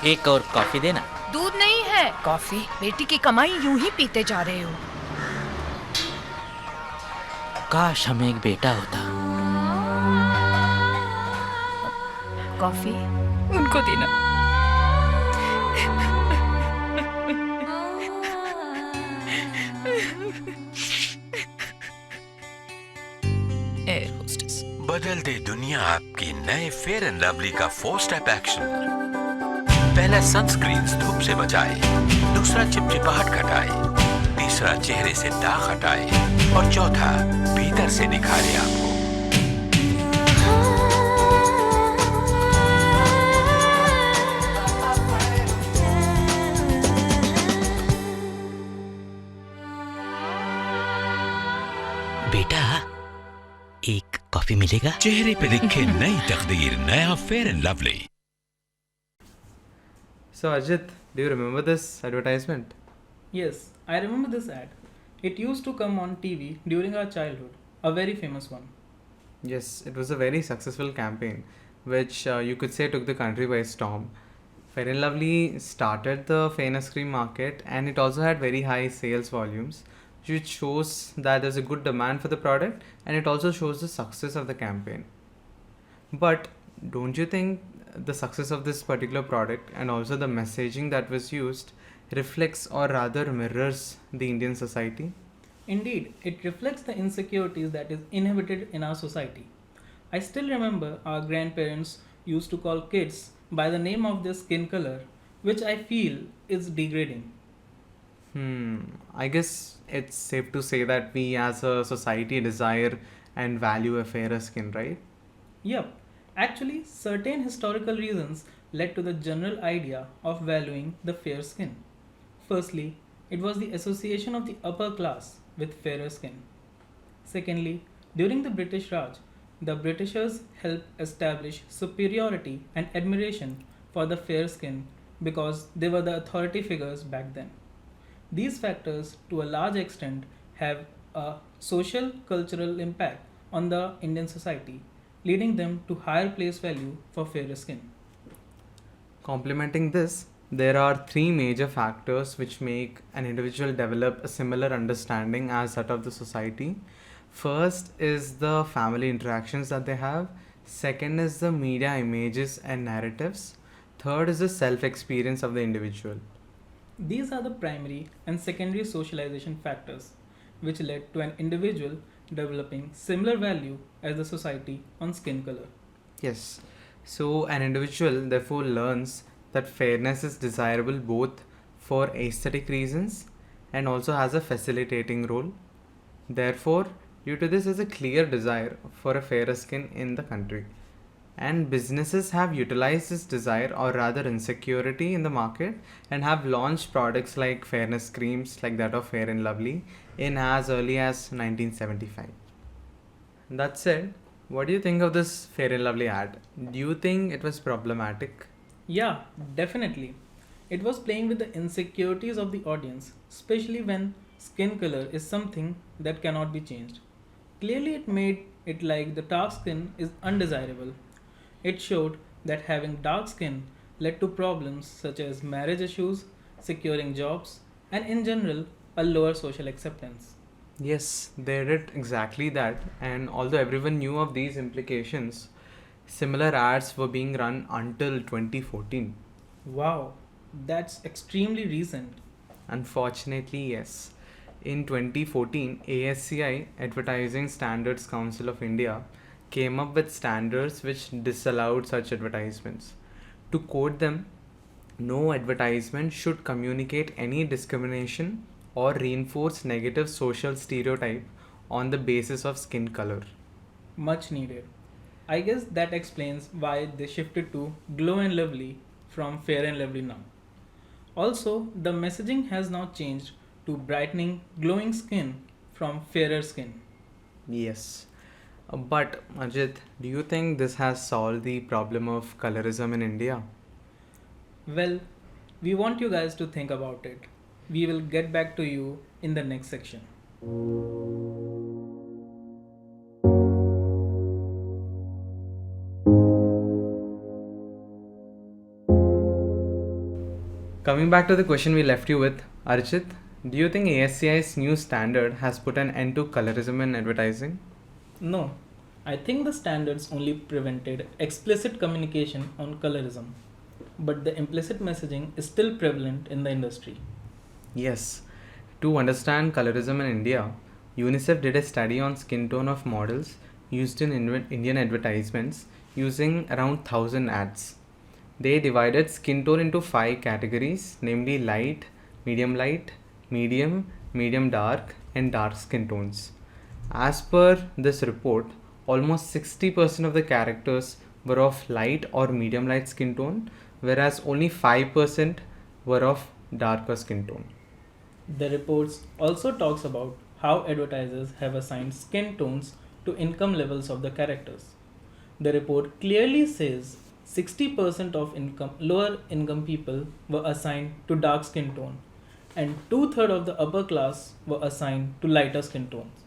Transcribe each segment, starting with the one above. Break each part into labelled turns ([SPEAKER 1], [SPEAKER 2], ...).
[SPEAKER 1] एक और कॉफी देना।
[SPEAKER 2] दूध नहीं है, कॉफी। बेटी की कमाई यूं ही पीते जा रहे हो।
[SPEAKER 1] काश हमें एक बेटा होता।
[SPEAKER 2] कॉफी उनको देना। Air hostess.
[SPEAKER 3] बदल दे दुनिया आपकी नए फेयर एंड लवली का 4 स्टेप एक्शन। पहला सनस्क्रीन धूप से बचाए, दूसरा चिपचिपाहट घटाए, तीसरा चेहरे से दाग हटाए और चौथा भीतर से निखारे आपको।
[SPEAKER 1] बेटा, एक कॉफी मिलेगा?
[SPEAKER 3] चेहरे पे दिखे नई तकदीर, नया fair and lovely.
[SPEAKER 4] So Ajit, do you remember this advertisement?
[SPEAKER 5] Yes, I remember this ad. It used to come on TV during our childhood, a very famous one.
[SPEAKER 4] Yes, it was a very successful campaign, which you could say took the country by storm. Fair and Lovely started the fairness cream market, and it also had very high sales volumes, which shows that there's a good demand for the product, and it also shows the success of the campaign. But don't you think the success of this particular product and also the messaging that was used reflects or rather mirrors the Indian society?
[SPEAKER 5] Indeed, it reflects the insecurities that is inhibited in our society. I still remember our grandparents used to call kids by the name of their skin color, which I feel is degrading.
[SPEAKER 4] I guess it's safe to say that we as a society desire and value a fairer skin, right?
[SPEAKER 5] Yup, actually, certain historical reasons led to the general idea of valuing the fair skin. Firstly, it was the association of the upper class with fairer skin. Secondly, during the British Raj, the Britishers helped establish superiority and admiration for the fair skin because they were the authority figures back then. These factors, to a large extent, have a social cultural impact on the Indian society, leading them to higher place value for fairer skin.
[SPEAKER 4] Complementing this, there are three major factors which make an individual develop a similar understanding as that of the society. First is the family interactions that they have. Second is the media images and narratives. Third is the self experience of the individual.
[SPEAKER 5] These are the primary and secondary socialization factors which led to an individual developing similar value as the society on skin color.
[SPEAKER 4] Yes. So an individual therefore learns that fairness is desirable both for aesthetic reasons and also has a facilitating role. Therefore, due to this, there's a clear desire for a fairer skin in the country. And businesses have utilized this desire or rather insecurity in the market and have launched products like fairness creams like that of Fair and Lovely in as early as 1975. That said, what do you think of this Fair and Lovely ad? Do you think it was problematic?
[SPEAKER 5] Yeah, definitely. It was playing with the insecurities of the audience, especially when skin color is something that cannot be changed. Clearly, it made it like the dark skin is undesirable. It showed that having dark skin led to problems such as marriage issues, securing jobs, and in general, a lower social acceptance.
[SPEAKER 4] Yes, they did exactly that, and although everyone knew of these implications, similar ads were being run until 2014.
[SPEAKER 5] Wow, that's extremely recent.
[SPEAKER 4] Unfortunately, yes. In 2014, ASCI, Advertising Standards Council of India, came up with standards which disallowed such advertisements. To quote them, no advertisement should communicate any discrimination or reinforce negative social stereotype on the basis of skin color.
[SPEAKER 5] Much needed. I guess that explains why they shifted to Glow and Lovely from Fair and Lovely now. Also, the messaging has now changed to brightening, glowing skin from fairer skin.
[SPEAKER 4] Yes. But Ajit, do you think this has solved the problem of colorism in India?
[SPEAKER 5] Well, we want you guys to think about it. We will get back to you in the next section.
[SPEAKER 4] Coming back to the question we left you with, Archit, do you think ASCI's new standard has put an end to colorism in advertising?
[SPEAKER 5] No, I think the standards only prevented explicit communication on colorism, but the implicit messaging is still prevalent in the industry.
[SPEAKER 4] Yes. To understand colorism in India, UNICEF did a study on skin tone of models used in Indian advertisements using around 1000 ads. They divided skin tone into 5 categories, namely light, medium dark, and dark skin tones. As per this report, almost 60% of the characters were of light or medium light skin tone, whereas only 5% were of darker skin tone.
[SPEAKER 5] The reports also talks about how advertisers have assigned skin tones to income levels of the characters. The report clearly says 60% of lower income people were assigned to dark skin tone and two-thirds of the upper class were assigned to lighter skin tones.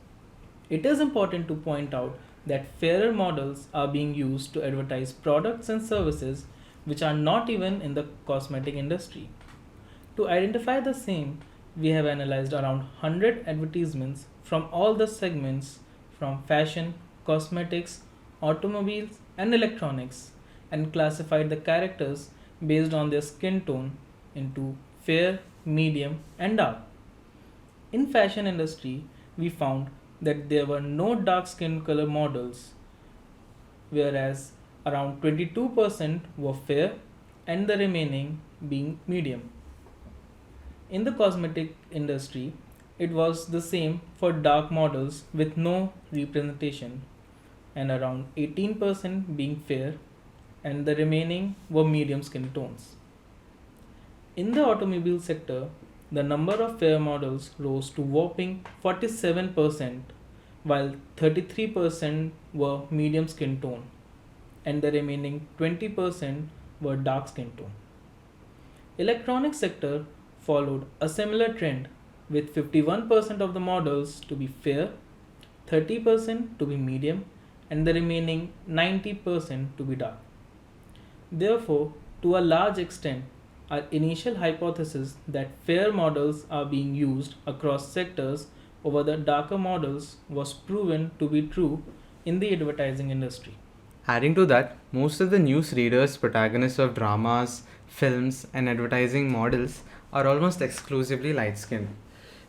[SPEAKER 5] It is important to point out that fairer models are being used to advertise products and services which are not even in the cosmetic industry. To identify the same, we have analyzed around 100 advertisements from all the segments from fashion, cosmetics, automobiles, and electronics and classified the characters based on their skin tone into fair, medium, and dark. In fashion industry, we found that there were no dark skin color models, whereas around 22% were fair and the remaining being medium. In the cosmetic industry, it was the same for dark models with no representation and around 18% being fair and the remaining were medium skin tones. In the automobile sector, the number of fair models rose to whopping 47%, while 33% were medium skin tone, and the remaining 20% were dark skin tone. Electronics sector followed a similar trend with 51% of the models to be fair, 30% to be medium, and the remaining 90% to be dark. Therefore, to a large extent, our initial hypothesis that fair models are being used across sectors over the darker models was proven to be true in the advertising industry.
[SPEAKER 4] Adding to that, most of the news readers, protagonists of dramas, films, and advertising models are almost exclusively light skinned.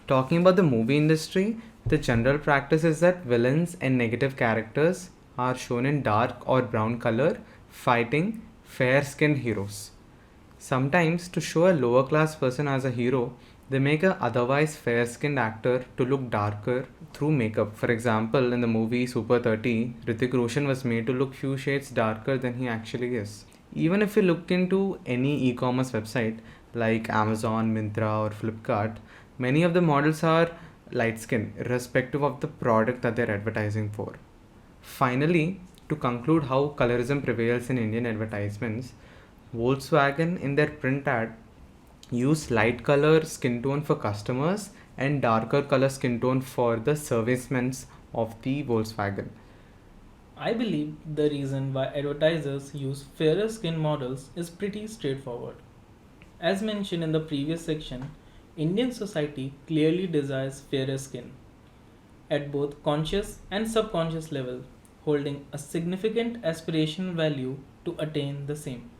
[SPEAKER 4] Talking about the movie industry, the general practice is that villains and negative characters are shown in dark or brown color fighting fair skinned heroes. Sometimes, to show a lower class person as a hero, they make a otherwise fair skinned actor to look darker through makeup. For example, in the movie Super 30, Hrithik Roshan was made to look few shades darker than he actually is. Even if you look into any e-commerce website like Amazon, Myntra or Flipkart, many of the models are light skinned irrespective of the product that they're advertising for. Finally, to conclude how colorism prevails in Indian advertisements, Volkswagen in their print ad use light color skin tone for customers and darker color skin tone for the servicemen of the Volkswagen.
[SPEAKER 5] I believe the reason why advertisers use fairer skin models is pretty straightforward. As mentioned in the previous section, Indian society clearly desires fairer skin at both conscious and subconscious level, holding a significant aspirational value to attain the same.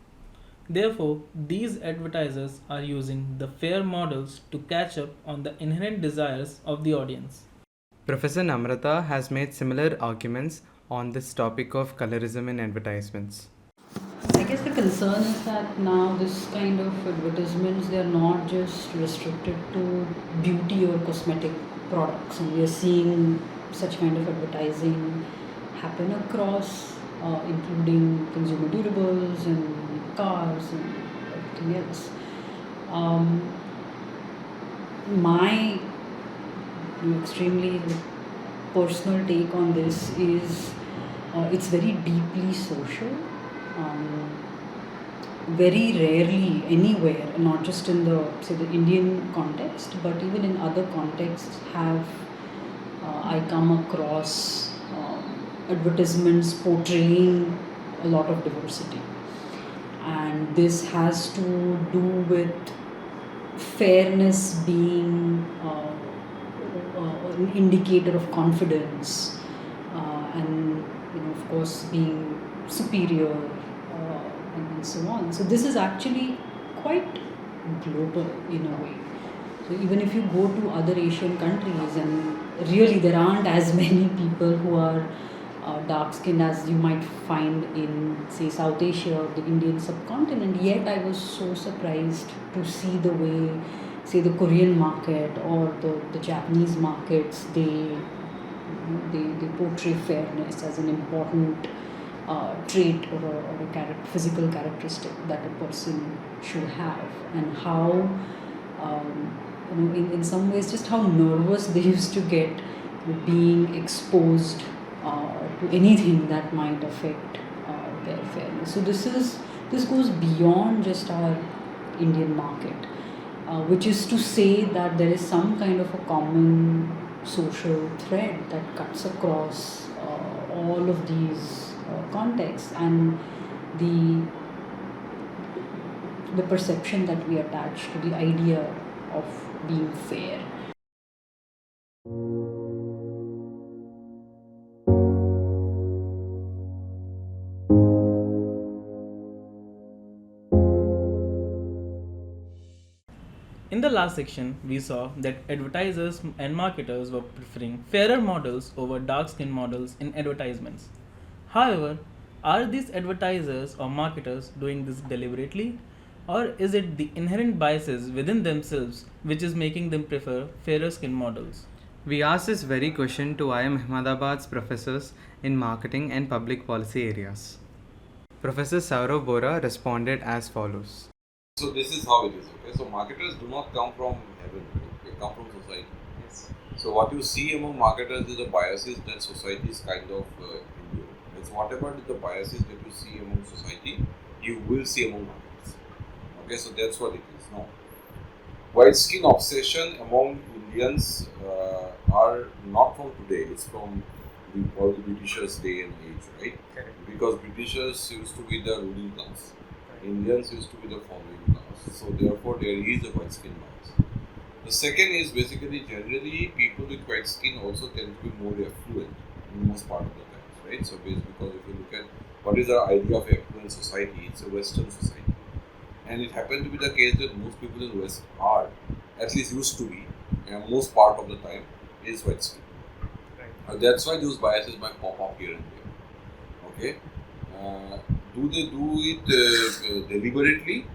[SPEAKER 5] Therefore, these advertisers are using the fair models to catch up on the inherent desires of the audience.
[SPEAKER 4] Professor Namrata has made similar arguments on this topic of colorism in advertisements.
[SPEAKER 6] I guess the concern is that now this kind of advertisements, they are not just restricted to beauty or cosmetic products, and we are seeing such kind of advertising happen across, including consumer durables and cars and everything else. My extremely personal take on this is it's very deeply social. Very rarely anywhere, not just in the say the Indian context, but even in other contexts, have I come across advertisements portraying a lot of diversity, and this has to do with fairness being an indicator of confidence, and of course being superior, and so on. So this is actually quite global in a way. So even if you go to other Asian countries, and really there aren't as many people who are dark skinned as you might find in, say, South Asia or the Indian subcontinent, yet I was so surprised to see the way, say, the Korean market or the Japanese markets, they portray fairness as an important trait or a physical characteristic that a person should have, and how in some ways just how nervous they used to get being exposed to anything that might affect their fairness. So this goes beyond just our Indian market, which is to say that there is some kind of a common social thread that cuts across all of these contexts, and the perception that we attach to the idea of being fair.
[SPEAKER 5] In the last section, we saw that advertisers and marketers were preferring fairer models over dark skin models in advertisements. However, are these advertisers or marketers doing this deliberately, or is it the inherent biases within themselves which is making them prefer fairer skin models?
[SPEAKER 4] We asked this very question to IIM Ahmedabad's professors in marketing and public policy areas. Professor Saurav Bora responded as follows.
[SPEAKER 7] So this is how it is, okay? So marketers do not come from heaven, they come from society. Yes. So what you see among marketers is the biases that society is kind of enduring. So whatever the biases that you see among society, you will see among marketers. Okay, so that's what it is. Now, white skin obsession among Indians are not from today, it's from all the Britishers' day and age, right? Correct. Because Britishers used to be the ruling class. Indians used to be the following class, so therefore there is a white skin bias. The second is basically generally people with white skin also tend to be more affluent in most part of the times, right? So because if you look at what is our idea of affluent society, it's a Western society, and it happened to be the case that most people in West are, at least used to be, most part of the time is white skin. Right. That's why those biases might pop up here and there. Okay. Do they do it deliberately?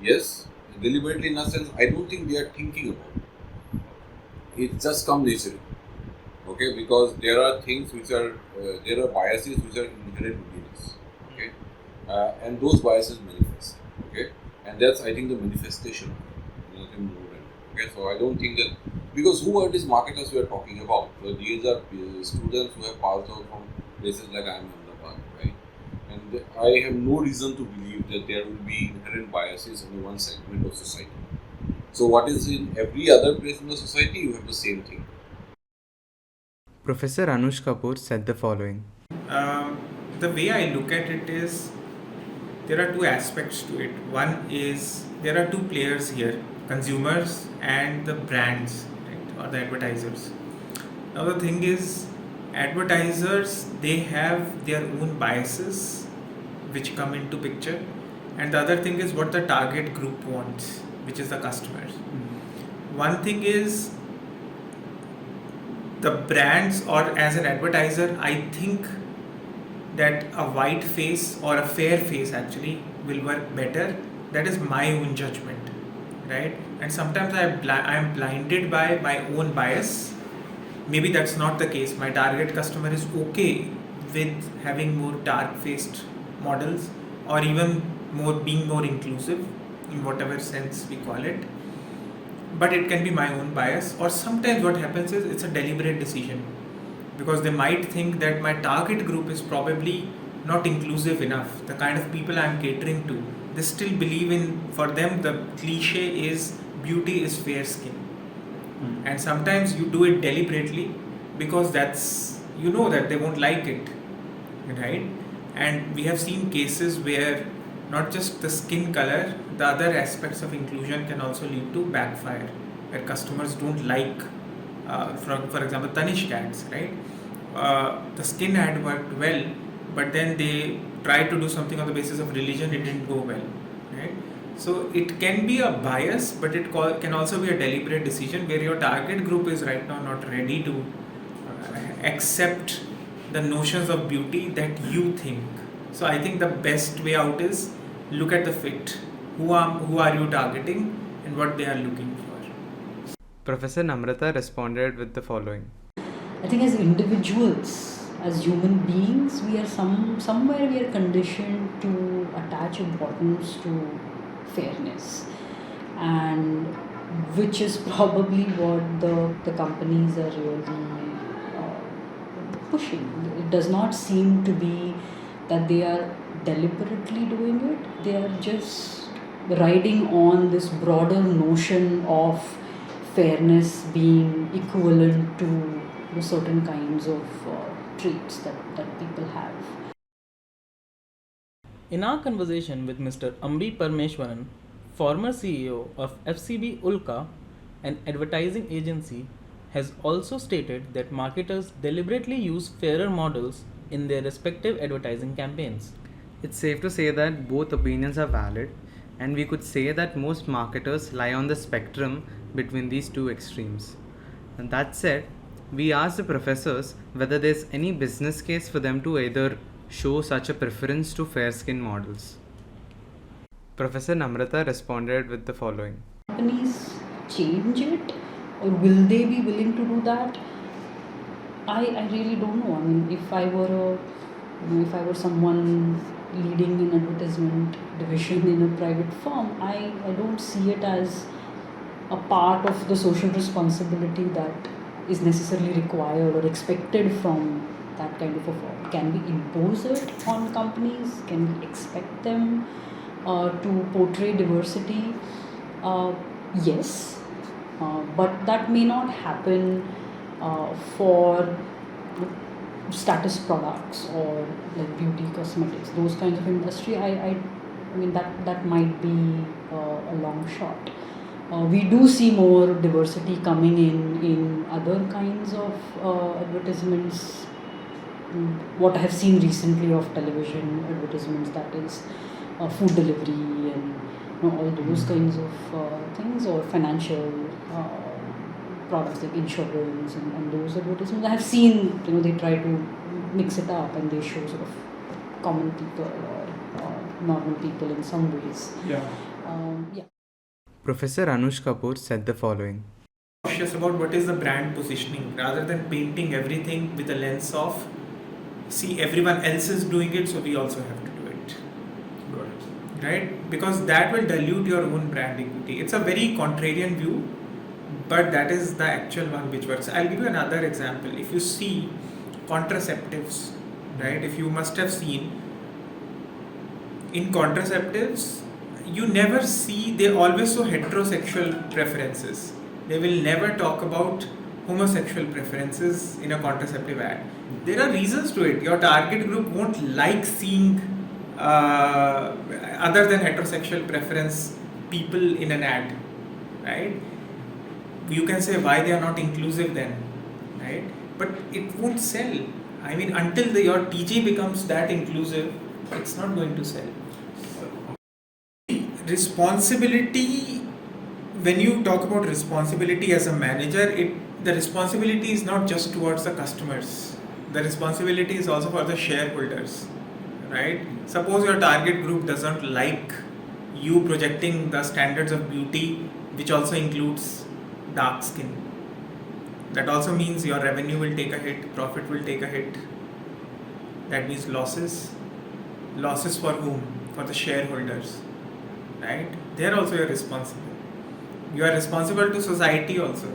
[SPEAKER 7] Yes. Deliberately in a sense, I don't think they are thinking about it. It just comes naturally. Okay, because there are things which are, there are biases which are inherent within us. Okay, and those biases manifest. Okay, and that's, I think, the manifestation of it, nothing more than it. Okay, so I don't think that, because who are these marketers we are talking about? So these are students who have passed out from places like IIM, right? And I have no reason to believe that there will be inherent biases in one segment of society. So what is in every other place in the society, you have the same thing.
[SPEAKER 4] Professor Anush Kapoor said the following.
[SPEAKER 8] The way I look at it is, there are two aspects to it. One is, there are two players here, consumers and the brands, right, or the advertisers. Now the thing is, advertisers, they have their own biases which come into picture, and the other thing is what the target group wants, which is the customers. One thing is, the brands, or as an advertiser, I think that a white face or a fair face actually will work better. That is my own judgment, right? And sometimes I am blinded by my own bias. Maybe that's not the case. My target customer is okay with having more dark-faced models, or even being more inclusive in whatever sense we call it. But it can be my own bias, or sometimes what happens is it's a deliberate decision, because they might think that my target group is probably not inclusive enough. The kind of people I'm catering to, they still believe in, for them the cliche is beauty is fair skin. And sometimes you do it deliberately because that's, that they won't like it, right? And we have seen cases where not just the skin color, the other aspects of inclusion can also lead to backfire, where customers don't like, for example, Tanishq ads, right? The skin ad worked well, but then they tried to do something on the basis of religion, it didn't go well, right? So it can be a bias, but it can also be a deliberate decision where your target group is right now not ready to accept the notions of beauty that you think. So I think the best way out is look at the fit. Who are you targeting and what they are looking for.
[SPEAKER 4] Professor Namrata responded with the following.
[SPEAKER 6] I think as individuals, as human beings, we are somewhere we are conditioned to attach importance to fairness, and which is probably what the companies are really pushing. It does not seem to be that they are deliberately doing it. They are just riding on this broader notion of fairness being equivalent to certain kinds of traits that people have.
[SPEAKER 5] In our conversation with Mr. Ambi Parmeshwaran, former CEO of FCB Ulka, an advertising agency, has also stated that marketers deliberately use fairer models in their respective advertising campaigns.
[SPEAKER 4] It's safe to say that both opinions are valid, and we could say that most marketers lie on the spectrum between these two extremes. And that said, we asked the professors whether there's any business case for them to either show such a preference to fair skin models. Professor Namrata responded with the following.
[SPEAKER 6] Companies change it, or will they be willing to do that? I really don't know. I mean, if I were someone leading an advertisement division in a private firm, I don't see it as a part of the social responsibility that is necessarily required or expected from that kind of a firm. Can we impose it on companies? Can we expect them to portray diversity? Yes, but that may not happen for status products or like beauty cosmetics, those kinds of industry. I mean that might be a long shot. We do see more diversity coming in other kinds of advertisements. What I have seen recently of television advertisements, that is food delivery and all those kinds of things, or financial products like insurance and those advertisements. I have seen they try to mix it up and they show sort of common people or normal people in some ways. Yeah.
[SPEAKER 4] Professor Anush Kapoor said the following.
[SPEAKER 8] Cautious about what is the brand positioning rather than painting everything with a lens of see everyone else is doing it, so we also have to do it. Good. Right? Because that will dilute your own brand equity. It's a very contrarian view, but that is the actual one which works. I'll give you another example. If you see contraceptives, right? If you must have seen in contraceptives, you never see, they always show heterosexual preferences. They will never talk about homosexual preferences in a contraceptive ad. There are reasons to it. Your target group won't like seeing other than heterosexual preference people in an ad, right? You can say why they are not inclusive then, right? But it won't sell. I mean, until your TG becomes that inclusive, it's not going to sell. Responsibility, when you talk about responsibility as a manager, the responsibility is not just towards the customers. The responsibility is also for the shareholders, right? Suppose your target group doesn't like you projecting the standards of beauty, which also includes dark skin. That also means your revenue will take a hit, profit will take a hit. That means losses. Losses for whom? For the shareholders, right? They're also responsible. You are responsible to society also,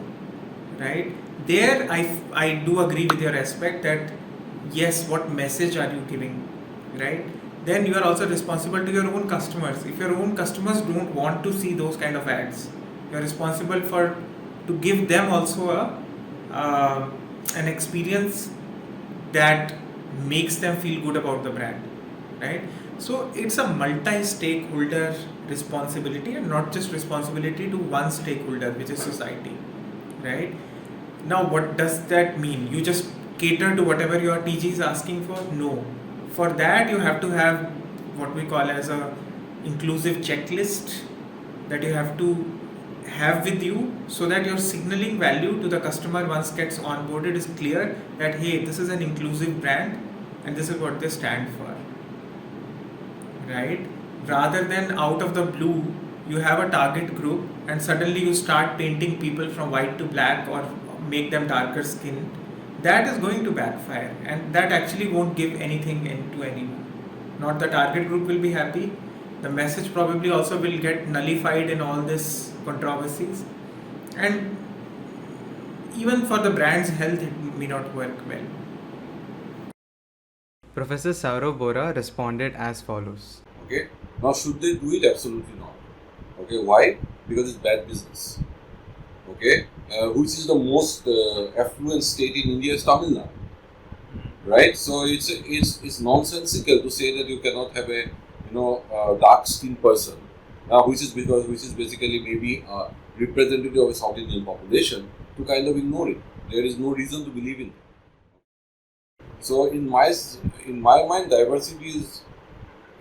[SPEAKER 8] right? There I do agree with your aspect that yes, what message are you giving, right? Then you are also responsible to your own customers. If your own customers don't want to see those kind of ads, you are responsible to give them also an experience that makes them feel good about the brand, right? So it's a multi-stakeholder responsibility, and not just responsibility to one stakeholder, which is society, right? Now, what does that mean? You just cater to whatever your TG is asking for? No. For that, you have to have what we call as a inclusive checklist that you have to have with you, so that your signaling value to the customer once gets onboarded is clear that hey, this is an inclusive brand and this is what they stand for, right? Rather than out of the blue, you have a target group and suddenly you start painting people from white to black or make them darker skin. That is going to backfire, and that actually won't give anything to anyone. Not the target group will be happy. The message probably also will get nullified in all this controversies, and even for the brand's health, it may not work well.
[SPEAKER 4] Professor Saurav Bora responded as follows.
[SPEAKER 7] Okay. Now, should they do it? Absolutely not. Okay. Why? Because it's bad business. Okay. Which is the most affluent state in India is Tamil Nadu. Right. So it's nonsensical to say that you cannot have a dark skinned person, which is basically maybe a representative of a South Indian population, to kind of ignore it. There is no reason to believe in it. So in my mind, diversity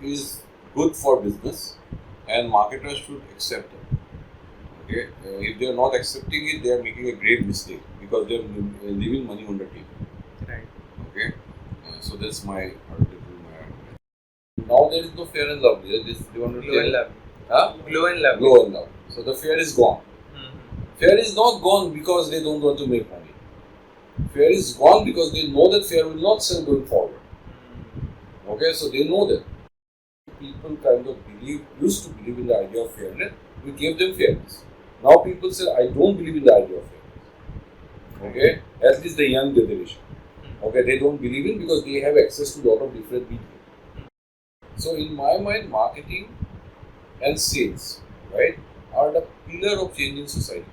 [SPEAKER 7] is good for business, and marketers should accept it. Okay, if they are not accepting it, they are making a grave mistake, because they are leaving money on the table.
[SPEAKER 8] Right.
[SPEAKER 7] Okay, so that's my article. Now there is no fair and lovely. They want to
[SPEAKER 9] Glow and Lovely.
[SPEAKER 7] Huh?
[SPEAKER 9] Glow and Lovely.
[SPEAKER 7] Glow and lovely. So the fair is gone. Fair is not gone because they don't want to make money. Fair is gone because they know that fair will not sell going forward. Okay, so they know that. People kind of used to believe in the idea of fairness. We gave them fairness. Now people say, I don't believe in the idea of fairness. Okay, at least the young generation. Okay, they don't believe in because they have access to a lot of different media. So in my mind, marketing and sales, right, are the pillar of changing society.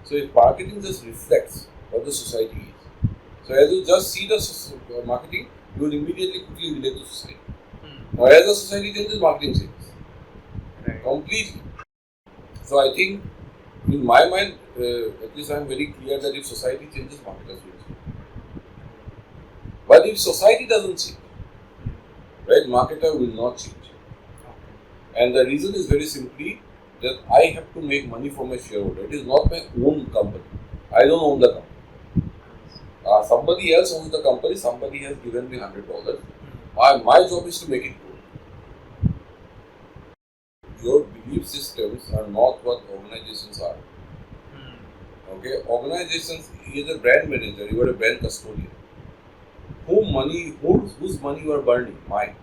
[SPEAKER 7] So if marketing just reflects what the society is, so as you just see the marketing, you will immediately quickly relate to society. Now as the society changes, marketing changes.
[SPEAKER 8] Right.
[SPEAKER 7] Completely. So I think, in my mind, at least I am very clear that if society changes, marketers will change. But if society doesn't change, right, marketer will not change. And the reason is very simply that I have to make money from my shareholder. It is not my own company. I don't own the company. Somebody else owns the company. Somebody has given me $100. My job is to make it grow. Your belief systems are not what organizations are. Okay, organizations, he is a brand manager, you are a brand custodian. Whose money you are burning? Mine.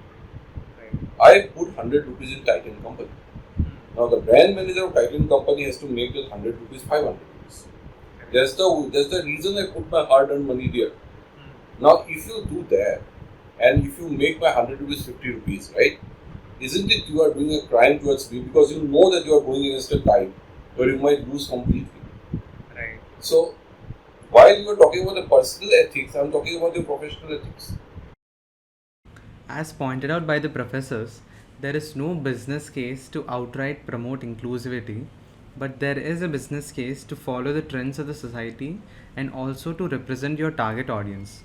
[SPEAKER 7] I put 100 rupees in Titan company. Now the brand manager of Titan company has to make that 100 rupees 500 rupees. That's the reason I put my hard-earned money there. Now if you do that, and if you make my 100 rupees 50 rupees, right? Isn't it you are doing a crime towards me, because you know that you are going against a time where you might lose completely.
[SPEAKER 8] Right.
[SPEAKER 7] So while you are talking about the personal ethics, I am talking about the professional ethics.
[SPEAKER 4] As pointed out by the professors, there is no business case to outright promote inclusivity, but there is a business case to follow the trends of the society and also to represent your target audience.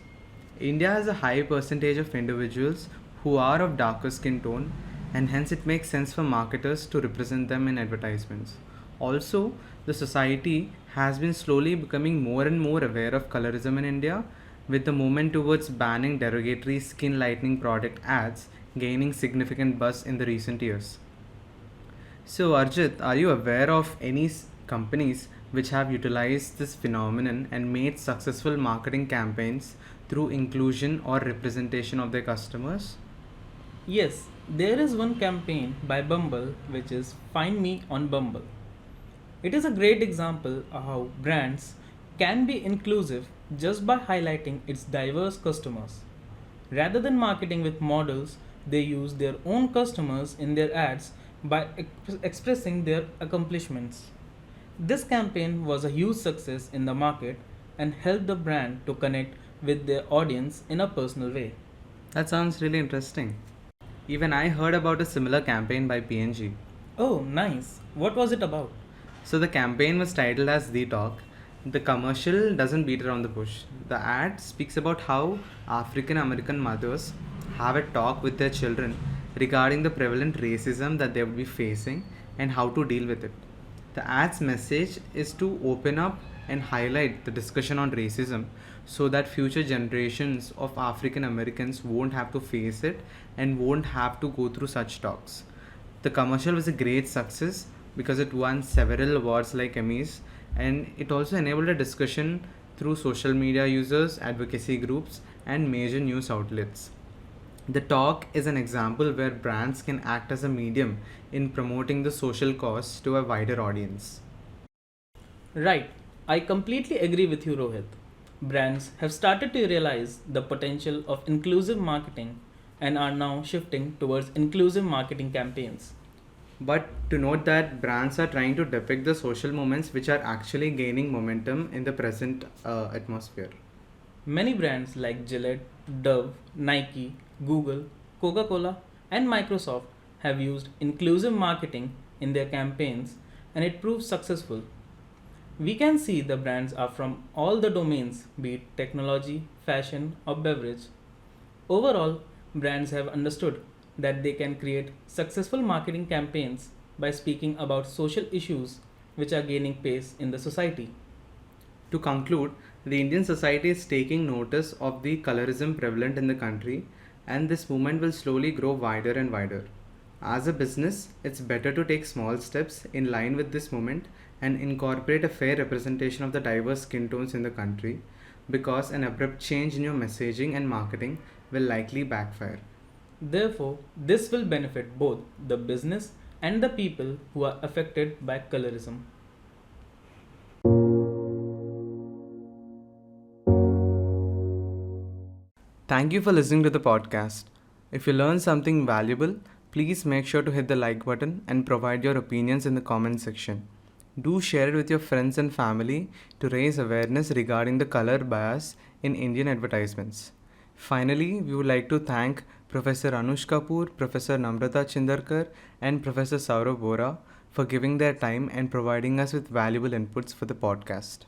[SPEAKER 4] India has a high percentage of individuals who are of darker skin tone, and hence it makes sense for marketers to represent them in advertisements. Also, the society has been slowly becoming more and more aware of colorism in India, with the movement towards banning derogatory skin lightening product ads gaining significant buzz in the recent years. So, Arjit, are you aware of any companies which have utilized this phenomenon and made successful marketing campaigns through inclusion or representation of their customers?
[SPEAKER 5] Yes, there is one campaign by Bumble which is Find Me on Bumble. It is a great example of how brands can be inclusive just by highlighting its diverse customers. Rather than marketing with models, they use their own customers in their ads by expressing their accomplishments. This campaign was a huge success in the market and helped the brand to connect with their audience in a personal way.
[SPEAKER 4] That sounds really interesting. Even I heard about a similar campaign by PNG.
[SPEAKER 5] Oh, nice. What was it about?
[SPEAKER 4] So the campaign was titled as The Talk. The commercial doesn't beat around the bush. The ad speaks about how African American mothers have a talk with their children regarding the prevalent racism that they would be facing and how to deal with it. The ad's message is to open up and highlight the discussion on racism so that future generations of African Americans won't have to face it and won't have to go through such talks. The commercial was a great success because it won several awards like Emmys, and it also enabled a discussion through social media users, advocacy groups, and major news outlets. The talk is an example where brands can act as a medium in promoting the social cause to a wider audience.
[SPEAKER 5] Right. I completely agree with you, Rohit. Brands have started to realize the potential of inclusive marketing and are now shifting towards inclusive marketing campaigns.
[SPEAKER 4] But to note that brands are trying to depict the social movements which are actually gaining momentum in the present atmosphere.
[SPEAKER 5] Many brands like Gillette, Dove, Nike, Google, Coca Cola, and Microsoft have used inclusive marketing in their campaigns and it proves successful. We can see the brands are from all the domains, be it technology, fashion, or beverage. Overall, brands have understood that they can create successful marketing campaigns by speaking about social issues which are gaining pace in the society.
[SPEAKER 4] To conclude, the Indian society is taking notice of the colorism prevalent in the country, and this movement will slowly grow wider and wider. As a business, it's better to take small steps in line with this movement and incorporate a fair representation of the diverse skin tones in the country, because an abrupt change in your messaging and marketing will likely backfire.
[SPEAKER 5] Therefore, this will benefit both the business and the people who are affected by colorism.
[SPEAKER 4] Thank you for listening to the podcast. If you learned something valuable, please make sure to hit the like button and provide your opinions in the comment section. Do share it with your friends and family to raise awareness regarding the color bias in Indian advertisements. Finally, we would like to thank Professor Anush Kapoor, Professor Namrata Chindarkar, and Professor Saurav Bora for giving their time and providing us with valuable inputs for the podcast.